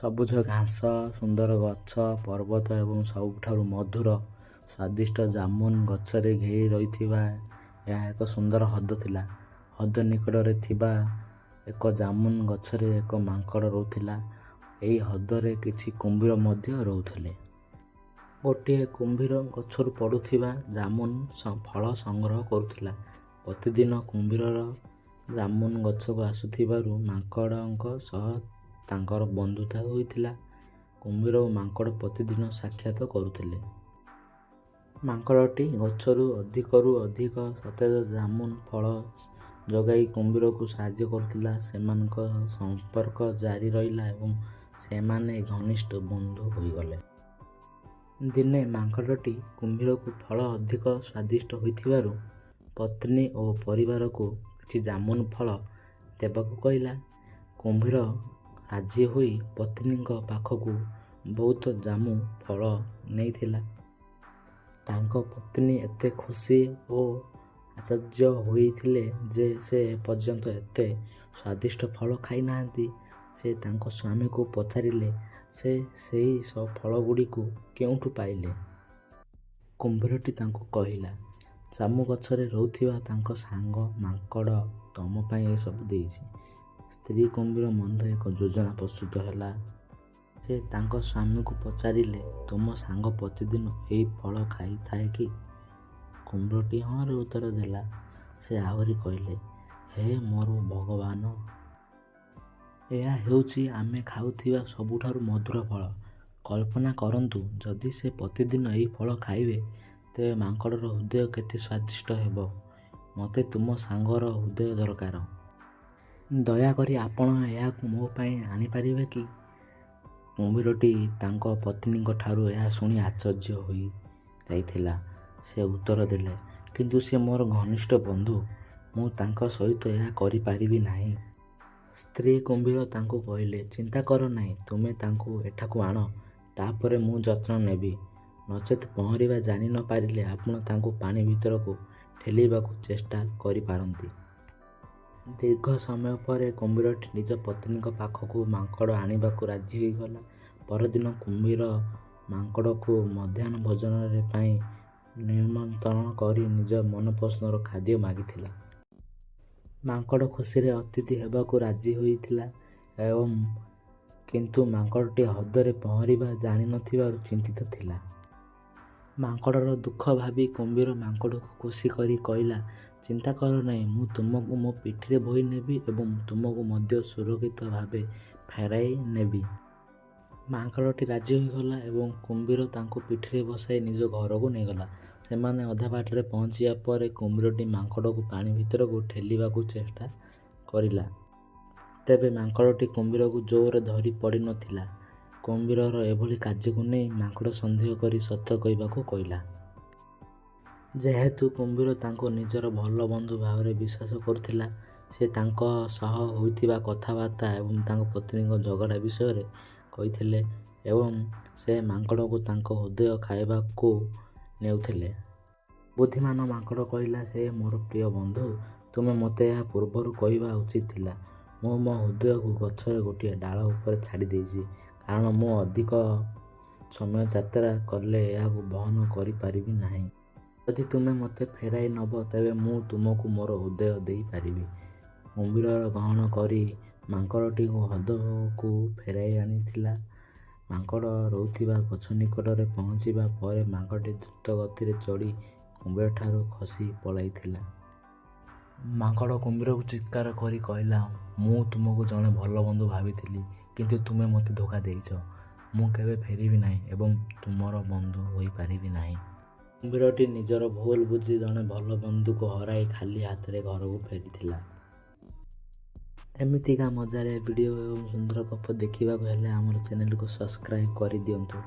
ସବୁଜ ଘାସ, ସୁନ୍ଦର ଗଛ, ପର୍ବତ ଏବଂ ସବୁଠାରୁ ମଧୁର ସ୍ୱାଦିଷ୍ଟ ଜାମୁନ ଗଛରେ ଘେରି ରହିଥିବା ଏହା ଏକ ସୁନ୍ଦର ହ୍ରଦ ଥିଲା। ହ୍ରଦ ନିକଟରେ ଥିବା ଏକ ଜାମୁନ ଗଛରେ ଏକ ମାଙ୍କଡ଼ ରହୁଥିଲା। ଏହି ହ୍ରଦରେ କିଛି କୁମ୍ଭୀର ମଧ୍ୟ ରହୁଥିଲେ। ଗୋଟିଏ କୁମ୍ଭୀର ଗଛରୁ ପଡ଼ୁଥିବା ଜାମୁନ ଫଳ ସଂଗ୍ରହ କରୁଥିଲା। ପ୍ରତିଦିନ କୁମ୍ଭୀରର ଜାମୁନ ଗଛକୁ ଆସୁଥିବାରୁ ମାଙ୍କଡ଼ଙ୍କ ସହ ତାଙ୍କର ବନ୍ଧୁତା ହୋଇଥିଲା। କୁମ୍ଭୀର ଓ ମାଙ୍କଡ଼ ପ୍ରତିଦିନ ସାକ୍ଷାତ କରୁଥିଲେ। ମାଙ୍କଡ଼ଟି ଗଛରୁ ଅଧିକରୁ ଅଧିକ ସତେଜ ଜାମୁନ ଫଳ ଯୋଗାଇ କୁମ୍ଭୀରକୁ ସାହାଯ୍ୟ କରୁଥିଲା। ସେମାନଙ୍କ ସମ୍ପର୍କ ଜାରି ରହିଲା ଏବଂ ସେମାନେ ଘନିଷ୍ଠ ବନ୍ଧୁ ହୋଇଗଲେ। ଦିନେ ମାଙ୍କଡ଼ଟି କୁମ୍ଭୀରକୁ ଫଳ ଅଧିକ ସ୍ୱାଦିଷ୍ଟ ହୋଇଥିବାରୁ ପତ୍ନୀ ଓ ପରିବାରକୁ କିଛି ଜାମୁନ ଫଳ ଦେବାକୁ କହିଲା। କୁମ୍ଭୀର ରାଜି ହୋଇ ପତ୍ନୀଙ୍କ ପାଖକୁ ବହୁତ ଜାମୁ ଫଳ ନେଇଥିଲା। ତାଙ୍କ ପତ୍ନୀ ଏତେ ଖୁସି ଓ ଆଶ୍ଚର୍ଯ୍ୟ ହୋଇଥିଲେ ଯେ ସେ ଏପର୍ଯ୍ୟନ୍ତ ଏତେ ସ୍ୱାଦିଷ୍ଟ ଫଳ ଖାଇନାହାନ୍ତି। ସେ ତାଙ୍କ ସ୍ୱାମୀକୁ ପଚାରିଲେ ସେ ସେହି ଫଳଗୁଡ଼ିକୁ କେଉଁଠୁ ପାଇଲେ। କୁମ୍ଭୀରଟି ତାଙ୍କୁ କହିଲା, ଜାମୁ ଗଛରେ ରହୁଥିବା ତାଙ୍କ ସାଙ୍ଗ ମାଙ୍କଡ଼ ତମ ପାଇଁ ଏସବୁ ଦେଇଛି। ସ୍ତ୍ରୀ କୁମ୍ଭୀର ମନରେ ଏକ ଯୋଜନା ପ୍ରସ୍ତୁତ ହେଲା। ସେ ତାଙ୍କ ସ୍ୱାମୀକୁ ପଚାରିଲେ, ତୁମ ସାଙ୍ଗ ପ୍ରତିଦିନ ଏହି ଫଳ ଖାଇଥାଏ କି? କୁମ୍ଭୀରଟି ହଁରେ ଉତ୍ତର ଦେଲା। ସେ ଆହୁରି କହିଲେ, ହେ ମୋର ଭଗବାନ! ଏହା ହେଉଛି ଆମେ ଖାଉଥିବା ସବୁଠାରୁ ମଧୁର ଫଳ। କଳ୍ପନା କରନ୍ତୁ, ଯଦି ସେ ପ୍ରତିଦିନ ଏହି ଫଳ ଖାଇବେ, ତେବେ ମାଙ୍କଡ଼ର ହୃଦୟ କେତେ ସ୍ୱାଦିଷ୍ଟ ହେବ। ମୋତେ ତୁମ ସାଙ୍ଗର ହୃଦୟ ଦରକାର। ଦୟାକରି ଆପଣ ଏହାକୁ ମୋ ପାଇଁ ଆଣିପାରିବେ କି? କୁମ୍ଭୀରଟି ତାଙ୍କ ପତ୍ନୀଙ୍କ ଠାରୁ ଏହା ଶୁଣି ଆଶ୍ଚର୍ଯ୍ୟ ହୋଇ ଯାଇଥିଲା। ସେ ଉତ୍ତର ଦେଲେ, କିନ୍ତୁ ସେ ମୋର ଘନିଷ୍ଠ ବନ୍ଧୁ। ମୁଁ ତାଙ୍କ ସହିତ ଏହା କରିପାରିବି ନାହିଁ। ସ୍ତ୍ରୀ କୁମ୍ଭୀର ତାଙ୍କୁ କହିଲେ, ଚିନ୍ତା କର ନାହିଁ, ତୁମେ ତାଙ୍କୁ ଏଠାକୁ ଆଣ, ତାପରେ ମୁଁ ଯତ୍ନ ନେବି। ନଚେତ୍ ପହଁରିବା ଜାଣି ନ ପାରିଲେ ଆପଣ ତାଙ୍କୁ ପାଣି ଭିତରକୁ ଠେଲିବାକୁ ଚେଷ୍ଟା କରିପାରନ୍ତି। ଦୀର୍ଘ ସମୟ ପରେ କୁମ୍ଭୀରଟି ନିଜ ପତ୍ନୀଙ୍କ ପାଖକୁ ମାଙ୍କଡ଼ ଆଣିବାକୁ ରାଜି ହୋଇଗଲା। ପରଦିନ କୁମ୍ଭୀର ମାଙ୍କଡ଼କୁ ମଧ୍ୟାହ୍ନ ଭୋଜନ ପାଇଁ ନିମନ୍ତ୍ରଣ କରି ନିଜ ମନପସନ୍ଦର ଖାଦ୍ୟ ମାଗିଥିଲା। ମାଙ୍କଡ଼ ଖୁସିରେ ଅତିଥି ହେବାକୁ ରାଜି ହୋଇଥିଲା କିନ୍ତୁ ମାଙ୍କଡ଼ଟି ହ୍ରଦରେ ପହଁରିବା ଜାଣିନଥିବାରୁ ଚିନ୍ତିତ ଥିଲା। ମାଙ୍କଡ଼ର ଦୁଃଖ ଭାବି କୁମ୍ଭୀର ମାଙ୍କଡ଼କୁ ଖୁସି କରି କହିଲା, ଚିନ୍ତା କର ନାହିଁ, ମୁଁ ତୁମକୁ ମୋ ପିଠିରେ ବୋହି ନେବି ଏବଂ ତୁମକୁ ମଧ୍ୟ ସୁରକ୍ଷିତ ଭାବେ ଫେରାଇ ନେବି। ମାଙ୍କଡ଼ଟି ରାଜି ହୋଇଗଲା ଏବଂ କୁମ୍ଭୀର ତାଙ୍କୁ ପିଠିରେ ବସାଇ ନିଜ ଘରକୁ ନେଇଗଲା। ସେମାନେ ଅଧା ବାଟରେ ପହଞ୍ଚିବା ପରେ କୁମ୍ଭୀରଟି ମାଙ୍କଡ଼କୁ ପାଣି ଭିତରକୁ ଠେଲିବାକୁ ଚେଷ୍ଟା କରିଲା। ତେବେ ମାଙ୍କଡ଼ଟି କୁମ୍ଭୀରକୁ ଜୋରରେ ଧରି ପାରିନଥିଲା। କୁମ୍ଭୀରର ଏଭଳି କାର୍ଯ୍ୟକୁ ନେଇ ମାଙ୍କଡ଼ ସନ୍ଦେହ କରି ସତ କହିବାକୁ କହିଲା। ଯେହେତୁ କୁମ୍ଭୀର ତାଙ୍କୁ ନିଜର ଭଲ ବନ୍ଧୁ ଭାବରେ ବିଶ୍ୱାସ କରୁଥିଲା, ସେ ତାଙ୍କ ସହ ହୋଇଥିବା କଥାବାର୍ତ୍ତା ଏବଂ ତାଙ୍କ ପତ୍ନୀଙ୍କ ଝଗଡ଼ା ବିଷୟରେ କହିଥିଲେ ଏବଂ ସେ ମାଙ୍କଡ଼କୁ ତାଙ୍କ ହୃଦୟ ଖାଇବାକୁ ନେଉଥିଲେ। ବୁଦ୍ଧିମାନ ମାଙ୍କଡ଼ କହିଲା, ହେ ମୋର ପ୍ରିୟ ବନ୍ଧୁ, ତୁମେ ମୋତେ ଏହା ପୂର୍ବରୁ କହିବା ଉଚିତ ଥିଲା। ମୁଁ ମୋ ହୃଦୟକୁ ଗଛର ଗୋଟିଏ ଡାଳ ଉପରେ ଛାଡ଼ି ଦେଇଛି, କାରଣ ମୁଁ ଅଧିକ ସମୟ ଯାତ୍ରା କଲେ ଏହାକୁ ବହନ କରିପାରିବି ନାହିଁ। ଯଦି ତୁମେ ମୋତେ ଫେରାଇ ନେବ, ତେବେ ମୁଁ ତୁମକୁ ମୋର ହୃଦୟ ଦେଇପାରିବି। କୁମ୍ଭୀର ଗ୍ରହଣ କରି ମାଙ୍କଡ଼ଟିକୁ ହ୍ରଦକୁ ଫେରାଇ ଆଣିଥିଲା। ମାଙ୍କଡ଼ ରହୁଥିବା ଗଛ ନିକଟରେ ପହଞ୍ଚିବା ପରେ ମାଙ୍କଡ଼ଟି ଦ୍ରୁତ ଗତିରେ ଚଢ଼ି କୁମ୍ଭୀରଠାରୁ ଖସି ପଳାଇଥିଲା। ମାଙ୍କଡ଼ କୁମ୍ଭୀରକୁ ଚିତ୍କାର କରି କହିଲା, ମୁଁ ତୁମକୁ ଜଣେ ଭଲ ବନ୍ଧୁ ଭାବିଥିଲି, କିନ୍ତୁ ତୁମେ ମୋତେ ଧୋକା ଦେଇଛ। ମୁଁ କେବେ ଫେରିବି ନାହିଁ ଏବଂ ତୁମର ବନ୍ଧୁ ହୋଇପାରିବି ନାହିଁ। କୁମ୍ଭୀରଟି ନିଜର ଭୁଲ ବୁଝି ଜଣେ ଭଲ ବନ୍ଧୁକୁ ହରାଇ ଖାଲି ହାତରେ ଘରକୁ ଫେରିଥିଲା। ଏମିତିକା ମଜାଳିଆ ଭିଡ଼ିଓ ଏବଂ ସୁନ୍ଦର ଗପ ଦେଖିବାକୁ ହେଲେ ଆମର ଚ୍ୟାନେଲକୁ ସବସ୍କ୍ରାଇବ୍ କରିଦିଅନ୍ତୁ।